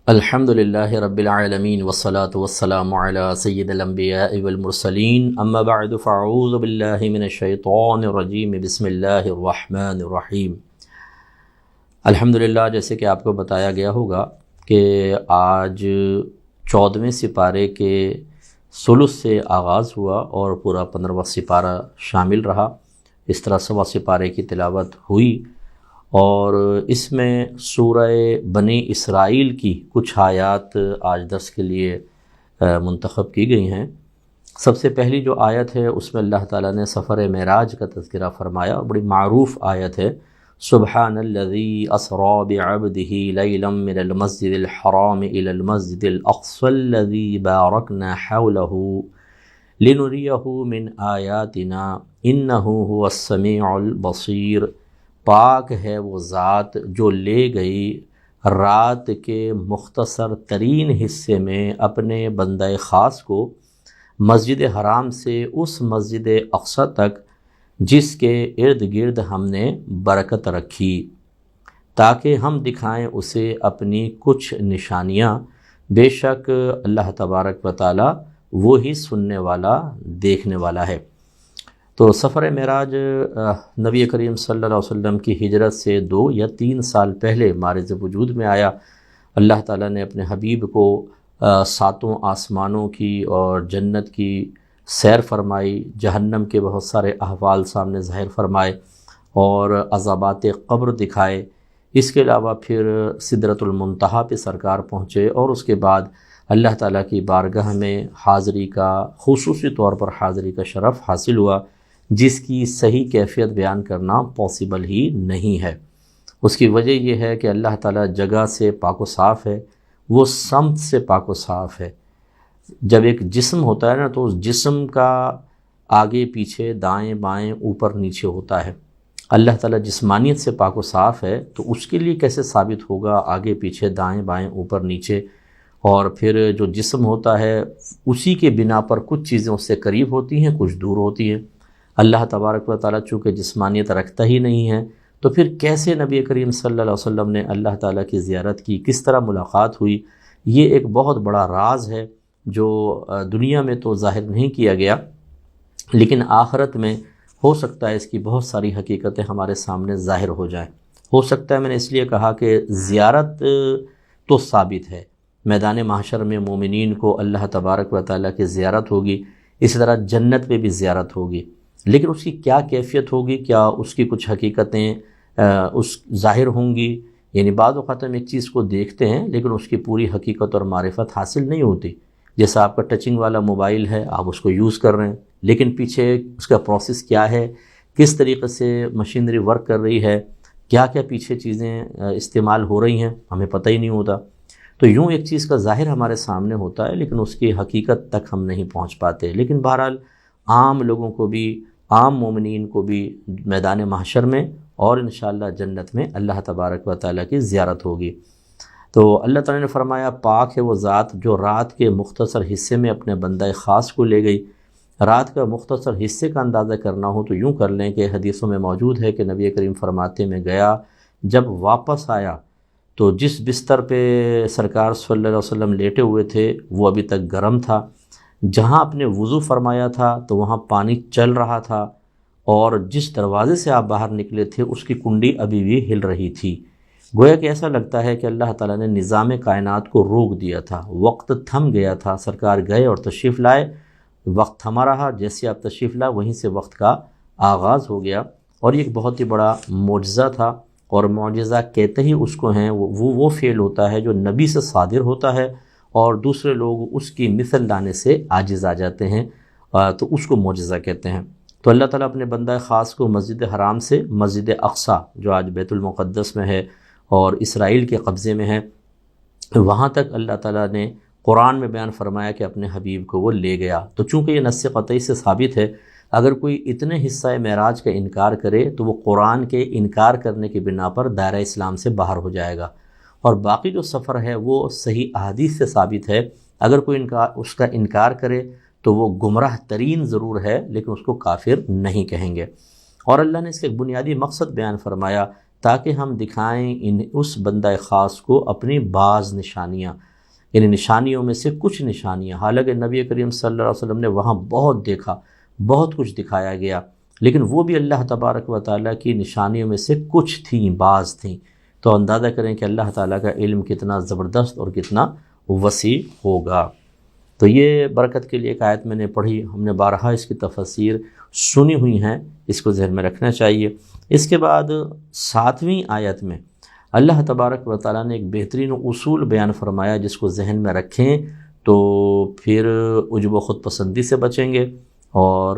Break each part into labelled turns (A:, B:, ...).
A: الحمد للہ رب العالمین والصلاة والسلام علی سید الانبیاء والمرسلین اما بعد فاعوذ باللہ من الشیطان الرجیم بسم اللہ الرحمن الرحیم۔ الحمدللہ، جیسے کہ آپ کو بتایا گیا ہوگا کہ آج 14ویں سپارے کے ثلث سے آغاز ہوا اور پورا 15واں سپارہ شامل رہا۔ اس طرح 100واں سپارے کی تلاوت ہوئی اور اس میں سورہ بنی اسرائیل کی کچھ آیات آج درس کے لیے منتخب کی گئی ہیں۔ سب سے پہلی جو آیت ہے اس میں اللہ تعالیٰ نے سفر معراج کا تذکرہ فرمایا اور بڑی معروف آیت ہے۔ سبحان الذی اسری بعبدہ لیلا من المسجد الحرام الی المسجد الاقصی الذی بارکنا حولہ لنریہ من آیاتنا انہ هو السمیع البصیر۔ پاک ہے وہ ذات جو لے گئی رات کے مختصر ترین حصے میں اپنے بندہ خاص کو مسجد حرام سے اس مسجد اقصی تک جس کے ارد گرد ہم نے برکت رکھی تاکہ ہم دکھائیں اسے اپنی کچھ نشانیاں، بے شک اللہ تبارک و تعالی وہی سننے والا دیکھنے والا ہے۔ تو سفر معراج نبی کریم صلی اللہ علیہ وسلم کی ہجرت سے 2 یا 3 سال پہلے معرض وجود میں آیا۔ اللہ تعالیٰ نے اپنے حبیب کو 7 آسمانوں کی اور جنت کی سیر فرمائی، جہنم کے بہت سارے احوال سامنے ظاہر فرمائے اور عذابات قبر دکھائے۔ اس کے علاوہ پھر سدرۃ المنتہا پہ سرکار پہنچے اور اس کے بعد اللہ تعالیٰ کی بارگاہ میں حاضری کا، خصوصی طور پر حاضری کا شرف حاصل ہوا، جس کی صحیح کیفیت بیان کرنا پاسبل ہی نہیں ہے۔ اس کی وجہ یہ ہے کہ اللہ تعالیٰ جگہ سے پاک و صاف ہے، وہ سمت سے پاک و صاف ہے۔ جب ایک جسم ہوتا ہے نا تو اس جسم کا آگے پیچھے دائیں بائیں اوپر نیچے ہوتا ہے۔ اللہ تعالیٰ جسمانیت سے پاک و صاف ہے تو اس کے لیے کیسے ثابت ہوگا آگے پیچھے دائیں بائیں اوپر نیچے؟ اور پھر جو جسم ہوتا ہے اسی کے بنا پر کچھ چیزیں اس سے قریب ہوتی ہیں، کچھ دور ہوتی ہیں۔ اللہ تبارک و تعالیٰ چونکہ جسمانیت رکھتا ہی نہیں ہے تو پھر کیسے نبی کریم صلی اللہ علیہ وسلم نے اللہ تعالیٰ کی زیارت کی، کس طرح ملاقات ہوئی؟ یہ ایک بہت بڑا راز ہے جو دنیا میں تو ظاہر نہیں کیا گیا، لیکن آخرت میں ہو سکتا ہے اس کی بہت ساری حقیقتیں ہمارے سامنے ظاہر ہو جائیں۔ ہو سکتا ہے، میں نے اس لیے کہا کہ زیارت تو ثابت ہے، میدان محشر میں مومنین کو اللہ تبارک و تعالیٰ کی زیارت ہوگی، اسی طرح جنت میں بھی زیارت ہوگی، لیکن اس کی کیا کیفیت ہوگی، کیا اس کی کچھ حقیقتیں اس ظاہر ہوں گی؟ یعنی بعض اوقات ہم ایک چیز کو دیکھتے ہیں لیکن اس کی پوری حقیقت اور معرفت حاصل نہیں ہوتی۔ جیسا آپ کا ٹچنگ والا موبائل ہے، آپ اس کو یوز کر رہے ہیں لیکن پیچھے اس کا پروسیس کیا ہے، کس طریقے سے مشینری ورک کر رہی ہے، کیا کیا پیچھے چیزیں استعمال ہو رہی ہیں، ہمیں پتہ ہی نہیں ہوتا۔ تو یوں ایک چیز کا ظاہر ہمارے سامنے ہوتا ہے لیکن اس کی حقیقت تک ہم نہیں پہنچ پاتے۔ لیکن بہرحال عام لوگوں کو بھی، عام مومنین کو بھی میدان محشر میں اور انشاءاللہ جنت میں اللہ تبارک و تعالیٰ کی زیارت ہوگی۔ تو اللہ تعالیٰ نے فرمایا پاک ہے وہ ذات جو رات کے مختصر حصے میں اپنے بندہ خاص کو لے گئی۔ رات کا مختصر حصے کا اندازہ کرنا ہو تو یوں کر لیں کہ حدیثوں میں موجود ہے کہ نبی کریم فرماتے میں گیا، جب واپس آیا تو جس بستر پہ سرکار صلی اللہ علیہ وسلم لیٹے ہوئے تھے وہ ابھی تک گرم تھا، جہاں آپ نے وضو فرمایا تھا تو وہاں پانی چل رہا تھا، اور جس دروازے سے آپ باہر نکلے تھے اس کی کنڈی ابھی بھی ہل رہی تھی۔ گویا کہ ایسا لگتا ہے کہ اللہ تعالیٰ نے نظام کائنات کو روک دیا تھا، وقت تھم گیا تھا۔ سرکار گئے اور تشریف لائے، وقت تھما رہا، جیسے آپ تشریف لائے وہیں سے وقت کا آغاز ہو گیا، اور یہ ایک بہت ہی بڑا معجزہ تھا۔ اور معجزہ کہتے ہی اس کو ہیں، وہ فعل ہوتا ہے جو نبی سے صادر ہوتا ہے اور دوسرے لوگ اس کی مثل لانے سے عاجز آ جاتے ہیں، تو اس کو معجزہ کہتے ہیں۔ تو اللہ تعالیٰ اپنے بندہ خاص کو مسجد حرام سے مسجد اقصی جو آج بیت المقدس میں ہے اور اسرائیل کے قبضے میں ہے، وہاں تک اللہ تعالیٰ نے قرآن میں بیان فرمایا کہ اپنے حبیب کو وہ لے گیا۔ تو چونکہ یہ نص قطعی سے ثابت ہے، اگر کوئی اتنے حصہ معراج کا انکار کرے تو وہ قرآن کے انکار کرنے کی بنا پر دائرہ اسلام سے باہر ہو جائے گا، اور باقی جو سفر ہے وہ صحیح احادیث سے ثابت ہے۔ اگر کوئی اس کا انکار کرے تو وہ گمراہ ترین ضرور ہے لیکن اس کو کافر نہیں کہیں گے۔ اور اللہ نے اس کا ایک بنیادی مقصد بیان فرمایا تاکہ ہم دکھائیں اس بندہ خاص کو اپنی بعض نشانیاں، یعنی نشانیوں میں سے کچھ نشانیاں۔ حالانکہ نبی کریم صلی اللہ علیہ وسلم نے وہاں بہت دیکھا، بہت کچھ دکھایا گیا، لیکن وہ بھی اللہ تبارک و تعالیٰ کی نشانیوں میں سے کچھ تھیں، بعض تھیں۔ تو اندازہ کریں کہ اللہ تعالیٰ کا علم کتنا زبردست اور کتنا وسیع ہوگا۔ تو یہ برکت کے لیے ایک آیت میں نے پڑھی، ہم نے بارہا اس کی تفسیر سنی ہوئی ہیں، اس کو ذہن میں رکھنا چاہیے۔ اس کے بعد 7ویں آیت میں اللہ تبارک و تعالیٰ نے ایک بہترین اصول بیان فرمایا، جس کو ذہن میں رکھیں تو پھر عجب و خود پسندی سے بچیں گے، اور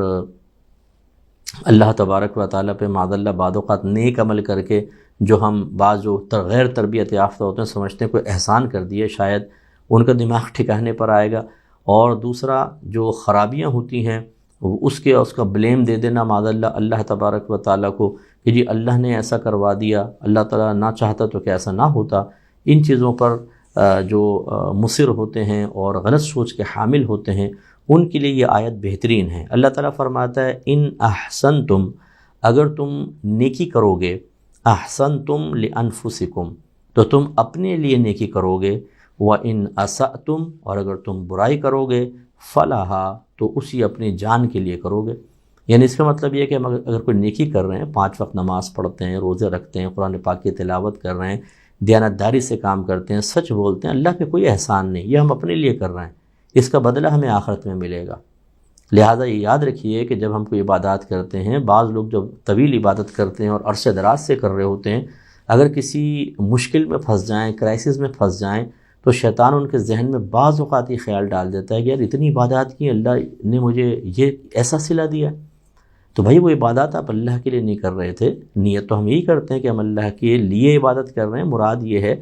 A: اللہ تبارک و تعالیٰ پہ معاذ اللہ بعض اوقات نیک عمل کر کے جو ہم بعض جو غیر تربیت یافتہ ہوتے ہیں سمجھتے ہیں کوئی احسان کر دیے، شاید ان کا دماغ ٹھکانے پر آئے گا، اور دوسرا جو خرابیاں ہوتی ہیں اس کا بلیم دے دینا معاذ اللہ تبارک و تعالیٰ کو کہ جی اللہ نے ایسا کروا دیا، اللہ تعالیٰ نہ چاہتا تو کہ ایسا نہ ہوتا۔ ان چیزوں پر جو مصر ہوتے ہیں اور غلط سوچ کے حامل ہوتے ہیں، ان کے لیے یہ آیت بہترین ہے۔ اللہ تعالیٰ فرماتا ہے ان احسنتم، اگر تم نیکی کرو گے، احسنتم لانفسکم، تو تم اپنے لیے نیکی کرو گے، وَإِنْ أَسَأْتُمْ، اور اگر تم برائی کرو گے، فَلَهَا، تو اسی اپنی جان کے لیے کرو گے۔ یعنی اس کا مطلب یہ ہے کہ ہم اگر کوئی نیکی کر رہے ہیں، 5 وقت نماز پڑھتے ہیں، روزے رکھتے ہیں، قرآن پاک کی تلاوت کر رہے ہیں، دیانتداری سے کام کرتے ہیں، سچ بولتے ہیں، اللہ پہ کوئی احسان نہیں، یہ ہم اپنے لیے کر رہے ہیں، اس کا بدلہ ہمیں آخرت میں ملے گا۔ لہٰذا یہ یاد رکھیے کہ جب ہم کوئی عبادات کرتے ہیں، بعض لوگ جب طویل عبادت کرتے ہیں اور عرصے دراز سے کر رہے ہوتے ہیں، اگر کسی مشکل میں پھنس جائیں، کرائسس میں پھنس جائیں، تو شیطان ان کے ذہن میں بعض اوقات یہ خیال ڈال دیتا ہے کہ یار اتنی عبادات کی، اللہ نے مجھے یہ ایسا صلہ دیا۔ تو بھائی وہ عبادات آپ اللہ کے لیے نہیں کر رہے تھے، نیت تو ہم یہی کرتے ہیں کہ ہم اللہ کے لیے عبادت کر رہے ہیں، مراد یہ ہے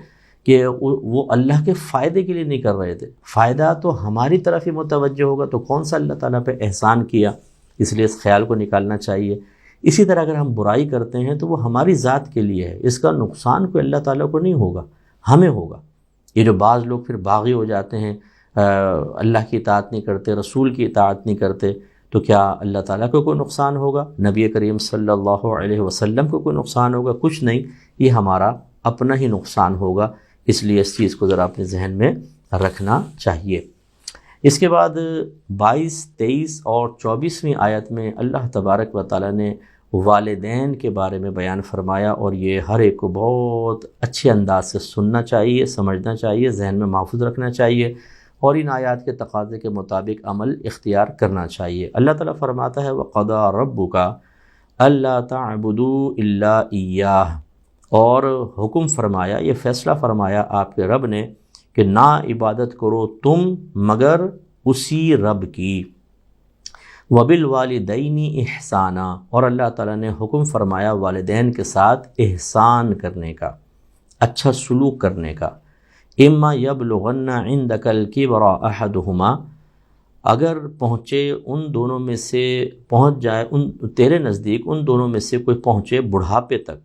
A: کہ وہ اللہ کے فائدے کے لیے نہیں کر رہے تھے، فائدہ تو ہماری طرف ہی متوجہ ہوگا، تو کون سا اللہ تعالیٰ پہ احسان کیا، اس لیے اس خیال کو نکالنا چاہیے۔ اسی طرح اگر ہم برائی کرتے ہیں تو وہ ہماری ذات کے لیے ہے، اس کا نقصان کوئی اللہ تعالیٰ کو نہیں ہوگا، ہمیں ہوگا۔ یہ جو بعض لوگ پھر باغی ہو جاتے ہیں، اللہ کی اطاعت نہیں کرتے، رسول کی اطاعت نہیں کرتے، تو کیا اللہ تعالیٰ کو کوئی نقصان ہوگا؟ نبی کریم صلی اللہ علیہ وسلم کو کوئی نقصان ہوگا؟ کچھ نہیں، یہ ہمارا اپنا ہی نقصان ہوگا، اس لیے اس چیز کو ذرا اپنے ذہن میں رکھنا چاہیے۔ اس کے بعد 22، 23 اور 24ویں آیت میں اللہ تبارک و تعالیٰ نے والدین کے بارے میں بیان فرمایا، اور یہ ہر ایک کو بہت اچھے انداز سے سننا چاہیے، سمجھنا چاہیے، ذہن میں محفوظ رکھنا چاہیے، اور ان آیات کے تقاضے کے مطابق عمل اختیار کرنا چاہیے۔ اللہ تعالیٰ فرماتا ہے وَقَضَىٰ رَبُّكَ أَلَّا تَعْبُدُوا إِلَّا إِيَّاهُ، اور حکم فرمایا، یہ فیصلہ فرمایا آپ کے رب نے کہ نہ عبادت کرو تم مگر اسی رب کی۔ وَبِالْوَالِدَيْنِ إِحْسَانًا، اور اللہ تعالیٰ نے حکم فرمایا والدین کے ساتھ احسان کرنے کا، اچھا سلوک کرنے کا۔ اما یبلغن عندک الکبر احدہما، اگر پہنچے ان دونوں میں سے، پہنچ جائے تیرے نزدیک ان دونوں میں سے کوئی پہنچے بڑھاپے تک،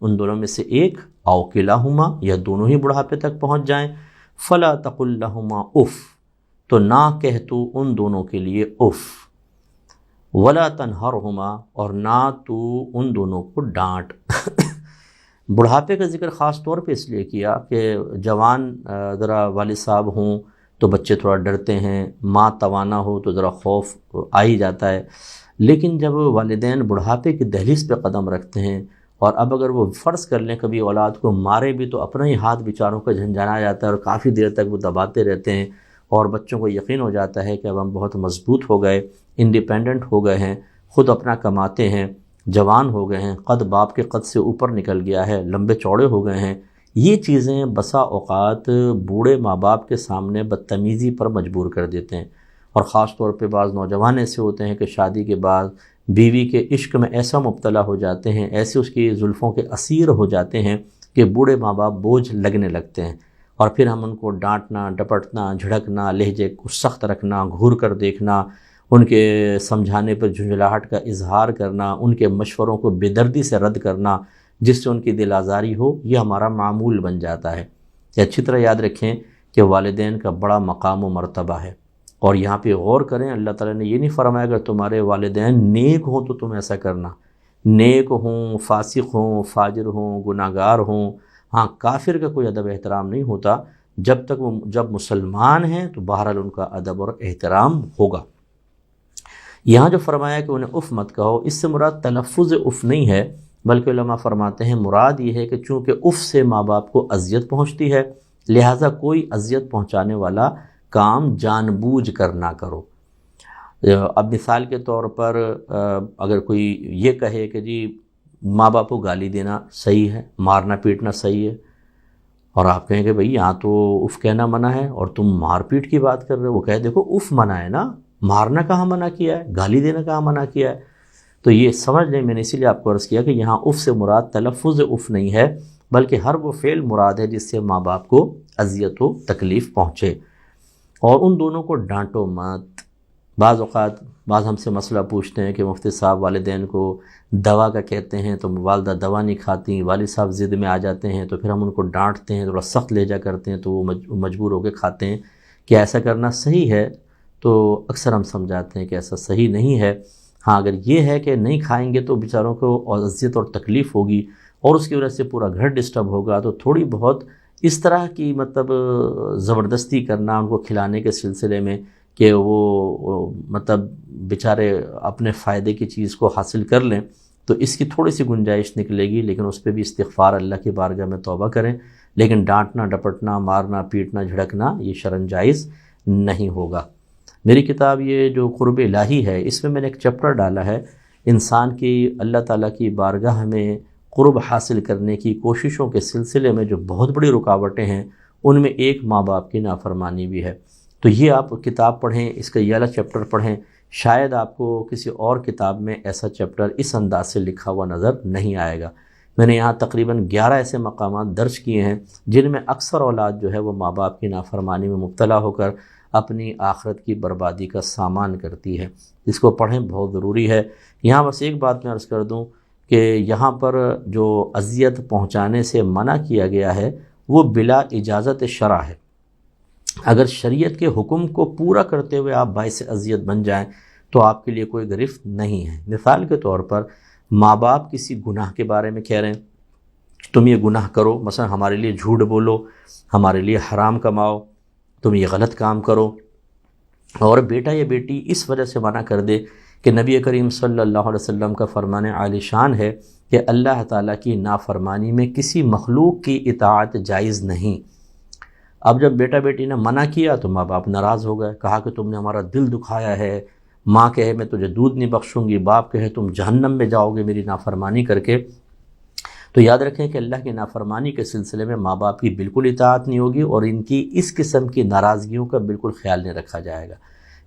A: ان دونوں میں سے ایک، او کلاہما، یا دونوں ہی بڑھاپے تک پہنچ جائیں، فلا تقل لہما اف، تو نہ کہہ تو ان دونوں کے لیے اف، ولا تنہرہما، اور نہ تو ان دونوں کو ڈانٹ۔ بڑھاپے کا ذکر خاص طور پہ اس لیے کیا کہ جوان ذرا والد صاحب ہوں تو بچے تھوڑا ڈرتے ہیں، ماں توانا ہو تو ذرا خوف آ ہی جاتا ہے، لیکن جب والدین بڑھاپے کی دہلیز پہ قدم رکھتے ہیں، اور اب اگر وہ فرض کر لیں کبھی اولاد کو مارے بھی تو اپنا ہی ہاتھ بیچاروں کا جھنجھنا جاتا ہے، اور کافی دیر تک وہ دباتے رہتے ہیں، اور بچوں کو یقین ہو جاتا ہے کہ اب ہم بہت مضبوط ہو گئے، انڈیپینڈنٹ ہو گئے ہیں، خود اپنا کماتے ہیں، جوان ہو گئے ہیں، قد باپ کے قد سے اوپر نکل گیا ہے، لمبے چوڑے ہو گئے ہیں۔ یہ چیزیں بسا اوقات بوڑھے ماں باپ کے سامنے بدتمیزی پر مجبور کر دیتے ہیں، اور خاص طور پہ بعض نوجوان ایسے ہوتے ہیں کہ شادی کے بعد بیوی کے عشق میں ایسا مبتلا ہو جاتے ہیں، ایسے اس کی زلفوں کے اسیر ہو جاتے ہیں کہ بوڑھے ماں باپ بوجھ لگنے لگتے ہیں، اور پھر ہم ان کو ڈانٹنا، ڈپٹنا، جھڑکنا، لہجے کو سخت رکھنا، گھور کر دیکھنا، ان کے سمجھانے پر جھنجھلاہٹ کا اظہار کرنا، ان کے مشوروں کو بے دردی سے رد کرنا جس سے ان کی دل آزاری ہو، یہ ہمارا معمول بن جاتا ہے۔ یہ اچھی طرح یاد رکھیں کہ والدین کا بڑا مقام و مرتبہ ہے، اور یہاں پہ غور کریں، اللہ تعالیٰ نے یہ نہیں فرمایا اگر تمہارے والدین نیک ہوں تو تم ایسا کرنا، نیک ہوں، فاسق ہوں، فاجر ہوں، گناہ گار ہوں، ہاں کافر کا کوئی ادب احترام نہیں ہوتا، جب مسلمان ہیں تو بہرحال ان کا ادب اور احترام ہوگا۔ یہاں جو فرمایا کہ انہیں اف مت کہو، اس سے مراد تلفظ اف نہیں ہے، بلکہ علماء فرماتے ہیں مراد یہ ہے کہ چونکہ اف سے ماں باپ کو اذیت پہنچتی ہے، لہٰذا کوئی اذیت پہنچانے والا کام جان بوجھ کر نہ کرو۔ اب مثال کے طور پر اگر کوئی یہ کہے کہ جی ماں باپ کو گالی دینا صحیح ہے، مارنا پیٹنا صحیح ہے، اور آپ کہیں کہ بھئی یہاں تو اف کہنا منع ہے اور تم مار پیٹ کی بات کر رہے ہو، وہ کہے دیکھو اف منع ہے نا، مارنا کہاں منع کیا ہے، گالی دینا کہاں منع کیا ہے۔ تو یہ سمجھ لیں، میں نے اسی لیے آپ کو عرض کیا کہ یہاں اف سے مراد تلفظ اف نہیں ہے، بلکہ ہر وہ فعل مراد ہے جس سے ماں باپ کو اذیت و تکلیف پہنچے، اور ان دونوں کو ڈانٹو مت۔ بعض اوقات بعض ہم سے مسئلہ پوچھتے ہیں کہ مفتی صاحب والدین کو دوا کا کہتے ہیں تو والدہ دوا نہیں کھاتی، والد صاحب ضد میں آ جاتے ہیں تو پھر ہم ان کو ڈانٹتے ہیں، تھوڑا سخت لہجہ کرتے ہیں تو وہ مجبور ہو کے کھاتے ہیں، کہ ایسا کرنا صحیح ہے؟ تو اکثر ہم سمجھاتے ہیں کہ ایسا صحیح نہیں ہے۔ ہاں اگر یہ ہے کہ نہیں کھائیں گے تو بیچاروں کو اذیت اور تکلیف ہوگی اور اس کی وجہ سے پورا گھر ڈسٹرب ہوگا، تو تھوڑی بہت اس طرح کی مطلب زبردستی کرنا ان کو کھلانے کے سلسلے میں کہ وہ مطلب بیچارے اپنے فائدے کی چیز کو حاصل کر لیں، تو اس کی تھوڑی سی گنجائش نکلے گی، لیکن اس پہ بھی استغفار اللہ کی بارگاہ میں توبہ کریں، لیکن ڈانٹنا ڈپٹنا، مارنا پیٹنا، جھڑکنا یہ شرعاً جائز نہیں ہوگا۔ میری کتاب یہ جو قرب الہی ہے، اس میں نے ایک چیپٹر ڈالا ہے انسان کی اللہ تعالیٰ کی بارگاہ میں قرب حاصل کرنے کی کوششوں کے سلسلے میں جو بہت بڑی رکاوٹیں ہیں، ان میں ایک ماں باپ کی نافرمانی بھی ہے۔ تو یہ آپ کتاب پڑھیں، اس کا یہ والا چیپٹر پڑھیں، شاید آپ کو کسی اور کتاب میں ایسا چیپٹر اس انداز سے لکھا ہوا نظر نہیں آئے گا۔ میں نے یہاں تقریباً 11 ایسے مقامات درج کیے ہیں جن میں اکثر اولاد جو ہے وہ ماں باپ کی نافرمانی میں مبتلا ہو کر اپنی آخرت کی بربادی کا سامان کرتی ہے۔ اس کو پڑھیں، بہت ضروری ہے۔ یہاں بس ایک بات میں عرض کر دوں کہ یہاں پر جو اذیت پہنچانے سے منع کیا گیا ہے وہ بلا اجازت شرع ہے۔ اگر شریعت کے حکم کو پورا کرتے ہوئے آپ باعث اذیت بن جائیں تو آپ کے لیے کوئی گرفت نہیں ہے۔ مثال کے طور پر ماں باپ کسی گناہ کے بارے میں کہہ رہے ہیں تم یہ گناہ کرو، مثلا ہمارے لیے جھوٹ بولو، ہمارے لیے حرام کماؤ، تم یہ غلط کام کرو، اور بیٹا یا بیٹی اس وجہ سے منع کر دے کہ نبی کریم صلی اللہ علیہ وسلم کا فرمان عالی شان ہے کہ اللہ تعالیٰ کی نافرمانی میں کسی مخلوق کی اطاعت جائز نہیں۔ اب جب بیٹا بیٹی نے منع کیا تو ماں باپ ناراض ہو گئے، کہا کہ تم نے ہمارا دل دکھایا ہے، ماں کہے میں تجھے دودھ نہیں بخشوں گی، باپ کہے تم جہنم میں جاؤ گے میری نافرمانی کر کے۔ تو یاد رکھیں کہ اللہ کی نافرمانی کے سلسلے میں ماں باپ کی بالکل اطاعت نہیں ہوگی، اور ان کی اس قسم کی ناراضگیوں کا بالکل خیال نہیں رکھا جائے گا۔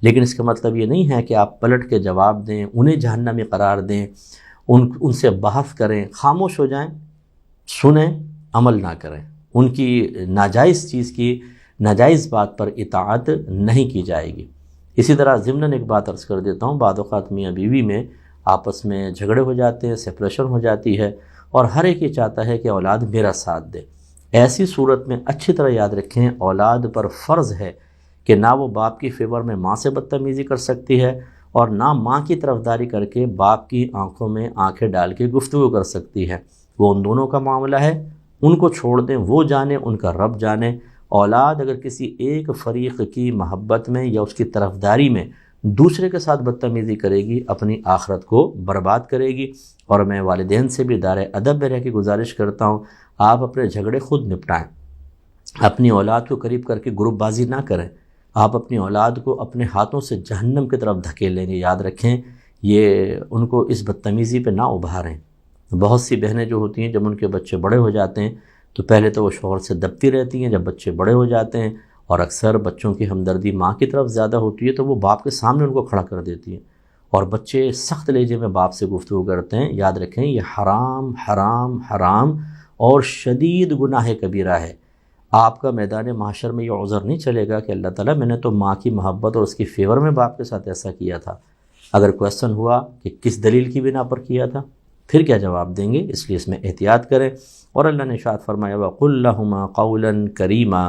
A: لیکن اس کا مطلب یہ نہیں ہے کہ آپ پلٹ کے جواب دیں، انہیں جہنمی قرار دیں، ان سے بحث کریں، خاموش ہو جائیں، سنیں، عمل نہ کریں۔ ان کی ناجائز چیز کی، ناجائز بات پر اطاعت نہیں کی جائے گی۔ اسی طرح ضمناً ایک بات عرض کر دیتا ہوں، بعض اوقات میاں بیوی میں آپس میں جھگڑے ہو جاتے ہیں، سپریشن ہو جاتی ہے، اور ہر ایک یہ چاہتا ہے کہ اولاد میرا ساتھ دے۔ ایسی صورت میں اچھی طرح یاد رکھیں اولاد پر فرض ہے کہ نہ وہ باپ کی فیور میں ماں سے بدتمیزی کر سکتی ہے، اور نہ ماں کی طرفداری کر کے باپ کی آنکھوں میں آنکھیں ڈال کے گفتگو کر سکتی ہے۔ وہ ان دونوں کا معاملہ ہے، ان کو چھوڑ دیں، وہ جانے، ان کا رب جانے۔ اولاد اگر کسی ایک فریق کی محبت میں یا اس کی طرفداری میں دوسرے کے ساتھ بدتمیزی کرے گی، اپنی آخرت کو برباد کرے گی۔ اور میں والدین سے بھی دار ادب میں رہ کے گزارش کرتا ہوں، آپ اپنے جھگڑے خود نپٹائیں، اپنی اولاد کو قریب کر کے گروپ بازی نہ کریں۔ آپ اپنی اولاد کو اپنے ہاتھوں سے جہنم کی طرف دھکیلیں گے، یاد رکھیں یہ ان کو اس بدتمیزی پہ نہ ابھاریں۔ بہت سی بہنیں جو ہوتی ہیں جب ان کے بچے بڑے ہو جاتے ہیں تو پہلے تو وہ شوہر سے دبتی رہتی ہیں، جب بچے بڑے ہو جاتے ہیں اور اکثر بچوں کی ہمدردی ماں کی طرف زیادہ ہوتی ہے تو وہ باپ کے سامنے ان کو کھڑا کر دیتی ہیں، اور بچے سخت لہجے میں باپ سے گفتگو کرتے ہیں۔ یاد رکھیں یہ حرام حرام حرام اور شدید گناہ کبیرہ ہے۔ آپ کا میدان محشر میں یہ عذر نہیں چلے گا کہ اللہ تعالیٰ میں نے تو ماں کی محبت اور اس کی فیور میں باپ کے ساتھ ایسا کیا تھا۔ اگر کویسچن ہوا کہ کس دلیل کی بنا پر کیا تھا، پھر کیا جواب دیں گے؟ اس لیے اس میں احتیاط کریں۔ اور اللہ نے ارشاد فرمایا وَقُلْ لَهُمَا قَوْلًا كَرِيمًا،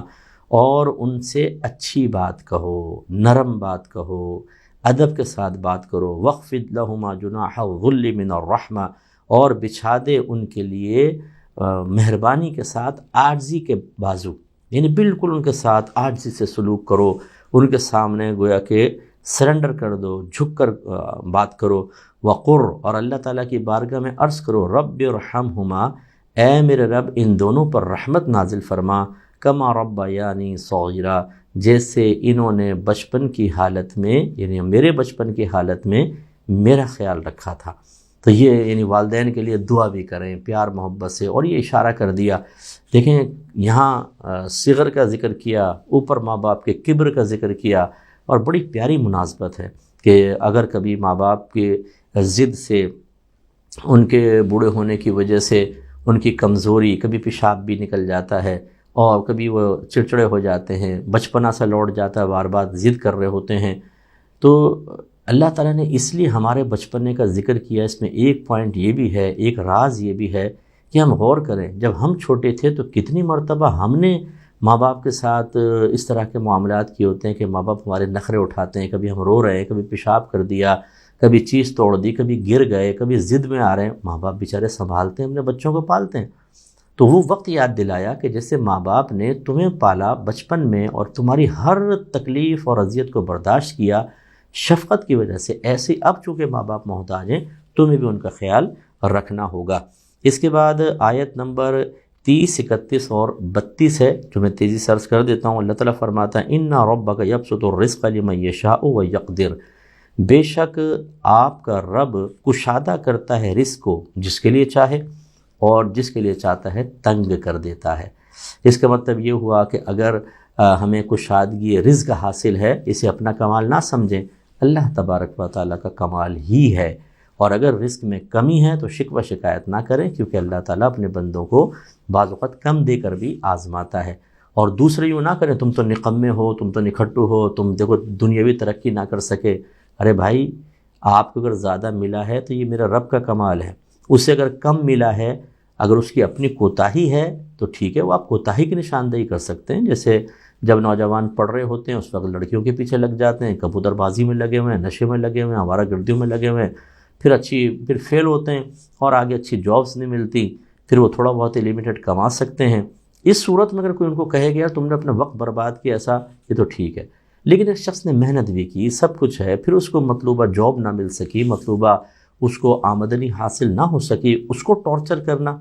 A: اور ان سے اچھی بات کہو، نرم بات کہو، ادب کے ساتھ بات کرو۔ وَاخْفِضْ لَهُمَا جُنَاحَ الظُّلِّ مِنَ الرَّحْمَةِ، اور بچھا دے ان کے لیے مہربانی کے ساتھ عاجزی کے بازو، یعنی بالکل ان کے ساتھ عاجزی سے سلوک کرو، ان کے سامنے گویا کہ سرنڈر کر دو، جھک کر بات کرو۔ وقر، اور اللہ تعالیٰ کی بارگاہ میں عرض کرو، رب ارحمہما، اے میرے رب ان دونوں پر رحمت نازل فرما، کما ربیانی صغیرا، جیسے انہوں نے بچپن کی حالت میں، یعنی میرے بچپن کی حالت میں میرا خیال رکھا تھا۔ تو یہ یعنی والدین کے لیے دعا بھی کریں پیار محبت سے، اور یہ اشارہ کر دیا، دیکھیں یہاں صغر کا ذکر کیا، اوپر ماں باپ کے کبر کا ذکر کیا، اور بڑی پیاری مناسبت ہے کہ اگر کبھی ماں باپ کے ضد سے، ان کے بوڑھے ہونے کی وجہ سے، ان کی کمزوری، کبھی پیشاب بھی نکل جاتا ہے اور کبھی وہ چڑچڑے ہو جاتے ہیں، بچپنا سا لوٹ جاتا ہے، بار بار ضد کر رہے ہوتے ہیں، تو اللہ تعالیٰ نے اس لیے ہمارے بچپنے کا ذکر کیا۔ اس میں ایک پوائنٹ یہ بھی ہے، ایک راز یہ بھی ہے کہ ہم غور کریں، جب ہم چھوٹے تھے تو کتنی مرتبہ ہم نے ماں باپ کے ساتھ اس طرح کے معاملات کیے ہوتے ہیں کہ ماں باپ ہمارے نخرے اٹھاتے ہیں، کبھی ہم رو رہے ہیں، کبھی پیشاب کر دیا، کبھی چیز توڑ دی، کبھی گر گئے، کبھی ضد میں آ رہے ہیں، ماں باپ بیچارے سنبھالتے ہیں، اپنے بچوں کو پالتے ہیں۔ تو وہ وقت یاد دلایا کہ جیسے ماں باپ نے تمہیں پالا بچپن میں اور تمہاری ہر تکلیف اور اذیت کو برداشت کیا شفقت کی وجہ سے، ایسے اب چونکہ ماں باپ محتاج ہیں، تمہیں بھی ان کا خیال رکھنا ہوگا۔ اس کے بعد آیت نمبر 30، 31 اور 32 ہے، جو میں تیزی سے عرض کر دیتا ہوں۔ اللہ تعالیٰ فرماتا ہے، اِنَّ رَبَّكَ يَبْسُطُ الرِّزْقَ لِمَن يَشَاءُ وَيَقْدِرُ، بے شک آپ کا رب کشادہ کرتا ہے رزق کو جس کے لیے چاہے، اور جس کے لیے چاہتا ہے تنگ کر دیتا ہے۔ اس کا مطلب یہ ہوا کہ اگر ہمیں کشادگی رزق حاصل ہے، اسے اپنا کمال نہ سمجھیں، اللہ تبارک و تعالیٰ کا کمال ہی ہے۔ اور اگر رزق میں کمی ہے تو شکوہ شکایت نہ کریں، کیونکہ اللہ تعالیٰ اپنے بندوں کو بعض اوقات کم دے کر بھی آزماتا ہے۔ اور دوسرے یوں نہ کریں، تم تو نکمے ہو، تم تو نکھٹو ہو، تم دیکھو دنیاوی ترقی نہ کر سکے۔ ارے بھائی، آپ کو اگر زیادہ ملا ہے تو یہ میرا رب کا کمال ہے، اسے اگر کم ملا ہے، اگر اس کی اپنی کوتاہی ہے تو ٹھیک ہے، وہ آپ کوتاہی کی نشاندہی کر سکتے ہیں۔ جیسے جب نوجوان پڑھ رہے ہوتے ہیں اس وقت لڑکیوں کے پیچھے لگ جاتے ہیں، کبوتر بازی میں لگے ہوئے ہیں، نشے میں لگے ہوئے ہیں، آوارہ گردیوں میں لگے ہوئے ہیں، پھر فیل ہوتے ہیں اور آگے اچھی جابس نہیں ملتی، پھر وہ تھوڑا بہت لمیٹڈ کما سکتے ہیں۔ اس صورت میں اگر کوئی ان کو کہے گیا تم نے اپنا وقت برباد کیا ایسا، یہ تو ٹھیک ہے۔ لیکن ایک شخص نے محنت بھی کی، سب کچھ ہے، پھر اس کو مطلوبہ جاب نہ مل سکی، مطلوبہ اس کو آمدنی حاصل نہ ہو سکی، اس کو ٹارچر کرنا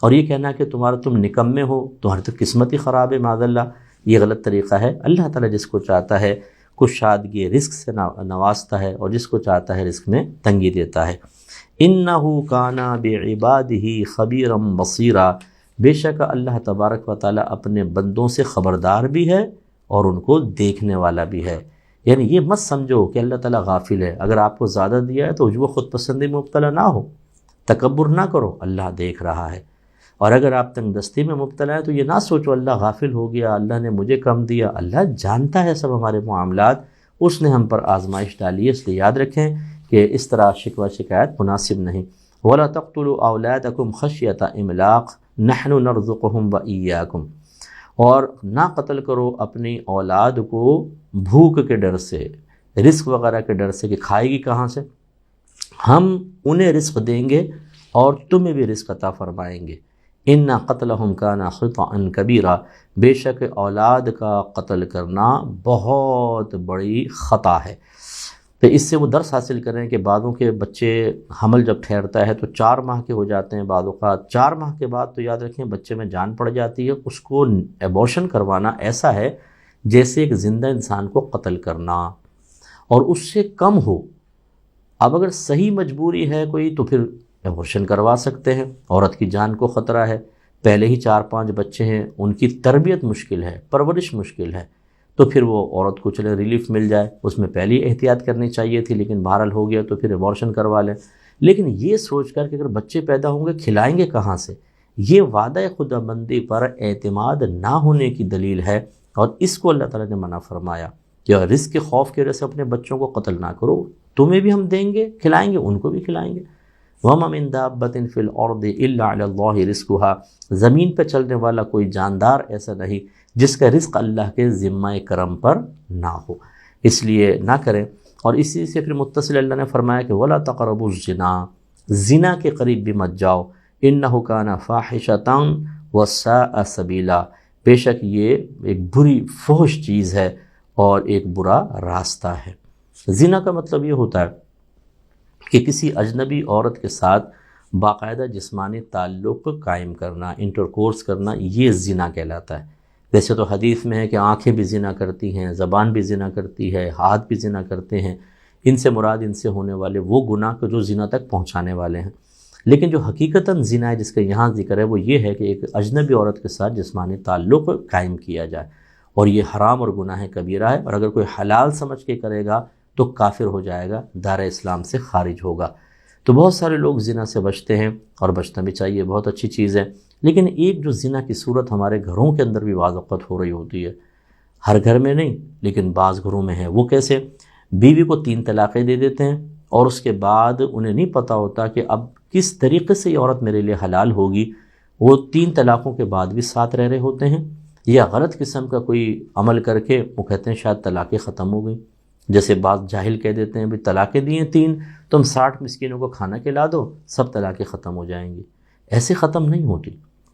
A: اور یہ کہنا کہ تم نکمے ہو، تمہاری تو قسمت ہی خراب ہے معاذ اللہ، یہ غلط طریقہ ہے۔ اللہ تعالیٰ جس کو چاہتا ہے کشادگی رزق سے نوازتا ہے، اور جس کو چاہتا ہے رزق میں تنگی دیتا ہے۔ اِنَّهُ كَانَ بِعِبَادِهِ خَبِيرًا بَصِيرًا، بے شک اللہ تبارک و تعالیٰ اپنے بندوں سے خبردار بھی ہے اور ان کو دیکھنے والا بھی ہے۔ یعنی یہ مت سمجھو کہ اللہ تعالیٰ غافل ہے، اگر آپ کو زیادہ دیا ہے تو وہ خود پسندی میں مبتلا نہ ہو، تکبر نہ کرو، اللہ دیکھ رہا ہے۔ اور اگر آپ تنگ دستی میں مبتلا ہے تو یہ نہ سوچو اللہ غافل ہو گیا، اللہ نے مجھے کم دیا، اللہ جانتا ہے سب ہمارے معاملات، اس نے ہم پر آزمائش ڈالی ہے، اس لیے یاد رکھیں کہ اس طرح شکوہ شکایت مناسب نہیں۔ وَلَا تَقْتُلُوا أَوْلَادَكُمْ خَشْيَةَ إِمْلَاقٍ نَحْنُ نَرْزُقُهُمْ وَإِيَّاكُمْ، اور نہ قتل کرو اپنی اولاد کو بھوک کے ڈر سے، رزق وغیرہ کے ڈر سے کہ کھائے گی کہاں سے، ہم انہیں رزق دیں گے اور تمہیں بھی رزق عطا فرمائیں گے۔ اِنَّ قَتْلَهُمْ كَانَ خِطْئًا كَبِيرًا، بے شک اولاد کا قتل کرنا بہت بڑی خطا ہے۔ تو اس سے وہ درس حاصل کریں کہ بعضوں کے بچے حمل جب ٹھہرتا ہے تو 4 ماہ کے ہو جاتے ہیں، بعض اوقات 4 ماہ کے بعد تو یاد رکھیں بچے میں جان پڑ جاتی ہے۔ اس کو ایبورشن کروانا ایسا ہے جیسے ایک زندہ انسان کو قتل کرنا، اور اس سے کم ہو۔ اب اگر صحیح مجبوری ہے کوئی تو پھر ایبورشن کروا سکتے ہیں، عورت کی جان کو خطرہ ہے، پہلے ہی 4-5 بچے ہیں، ان کی تربیت مشکل ہے، پرورش مشکل ہے، تو پھر وہ عورت کو چلے ریلیف مل جائے، اس میں پہلی احتیاط کرنی چاہیے تھی، لیکن بہرحال ہو گیا تو پھر ایبورشن کروا لیں۔ لیکن یہ سوچ کر کہ اگر بچے پیدا ہوں گے کھلائیں گے کہاں سے، یہ وعدہ خدا بندی پر اعتماد نہ ہونے کی دلیل ہے، اور اس کو اللہ تعالیٰ نے منع فرمایا کہ رزق کے خوف کی وجہ سے اپنے بچوں کو قتل نہ کرو، تمہیں بھی ہم دیں گے، کھلائیں گے، ان کو بھی کھلائیں گے۔ وَمَا مِن دَابَّةٍ فِي الْأَرْضِ إِلَّا عَلَى اللَّهِ رِزْقُهَا، زمین پہ چلنے والا کوئی جاندار ایسا نہیں جس کا رزق اللہ کے ذمہ کرم پر نہ ہو، اس لیے نہ کریں۔ اور اسی سے پھر متصل اللہ نے فرمایا کہ وَلَا تَقْرَبُوا الزِّنَا، زنا کے قریب بھی مت جاؤ، انہ کان فاحشۃ وساء سبیلا، بے شک یہ ایک بری فحش چیز ہے اور ایک برا راستہ ہے۔ زنا کا مطلب یہ ہوتا ہے کہ کسی اجنبی عورت کے ساتھ باقاعدہ جسمانی تعلق قائم کرنا، انٹرکورس کرنا، یہ زنا کہلاتا ہے۔ ویسے تو حدیث میں ہے کہ آنکھیں بھی زنا کرتی ہیں، زبان بھی زنا کرتی ہے، ہاتھ بھی زنا کرتے ہیں، ان سے مراد ان سے ہونے والے وہ گناہ کو جو زنا تک پہنچانے والے ہیں، لیکن جو حقیقتاً زنا ہے جس کا یہاں ذکر ہے وہ یہ ہے کہ ایک اجنبی عورت کے ساتھ جسمانی تعلق قائم کیا جائے، اور یہ حرام اور گناہ کبیرہ ہے، اور اگر کوئی حلال سمجھ کے کرے گا تو کافر ہو جائے گا، دائرہ اسلام سے خارج ہوگا۔ تو بہت سارے لوگ زنا سے بچتے ہیں، اور بچنا بھی چاہیے، بہت اچھی چیز ہے، لیکن ایک جو زنا کی صورت ہمارے گھروں کے اندر بھی بعض اوقات ہو رہی ہوتی ہے، ہر گھر میں نہیں لیکن بعض گھروں میں ہے۔ وہ کیسے؟ بیوی کو 3 طلاقیں دے دیتے ہیں، اور اس کے بعد انہیں نہیں پتہ ہوتا کہ اب کس طریقے سے یہ عورت میرے لیے حلال ہوگی۔ وہ 3 طلاقوں کے بعد بھی ساتھ رہ رہے ہوتے ہیں، یا غلط قسم کا کوئی عمل کر کے وہ کہتے ہیں شاید طلاقیں ختم ہو گئیں۔ جیسے بعض جاہل کہہ دیتے ہیں بھی طلاقیں دی ہیں 3، تم 60 مسکینوں کو کھانا کھلا دو، سب طلاقیں ختم ہو جائیں گی۔ ایسے ختم نہیں ہوتی،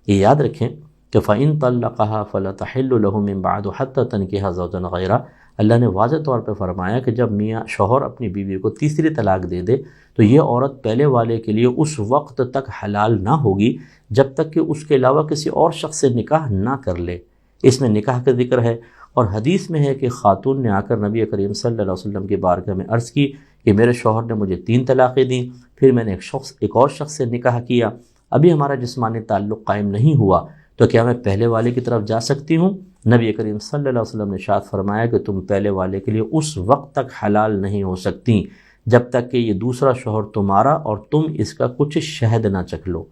A: یہ یاد رکھیں کہ فَإِن طَلَّقَهَا فَلَا تَحِلُّ لَهُ مِن بَعْدُ حَتَّى تَنكِحَ زَوْجًا غَيْرَهُ۔ اللہ نے واضح طور پہ فرمایا کہ جب میاں شوہر اپنی بیوی کو تیسری طلاق دے دے تو یہ عورت پہلے والے کے لیے اس وقت تک حلال نہ ہوگی جب تک کہ اس کے علاوہ کسی اور شخص سے نکاح نہ کر لے۔ اس میں نکاح کا ذکر ہے، اور حدیث میں ہے کہ خاتون نے آ کر نبی کریم صلی اللہ علیہ وسلم کی بارگاہ میں عرض کی کہ میرے شوہر نے مجھے 3 طلاقیں دیں، پھر میں نے ایک اور شخص سے نکاح کیا، ابھی ہمارا جسمانی تعلق قائم نہیں ہوا، تو کیا میں پہلے والے کی طرف جا سکتی ہوں؟ نبی کریم صلی اللہ علیہ وسلم نے ارشاد فرمایا کہ تم پہلے والے کے لیے اس وقت تک حلال نہیں ہو سکتی جب تک کہ یہ دوسرا شوہر تمہارا اور تم اس کا کچھ شہد نہ چکھ لو۔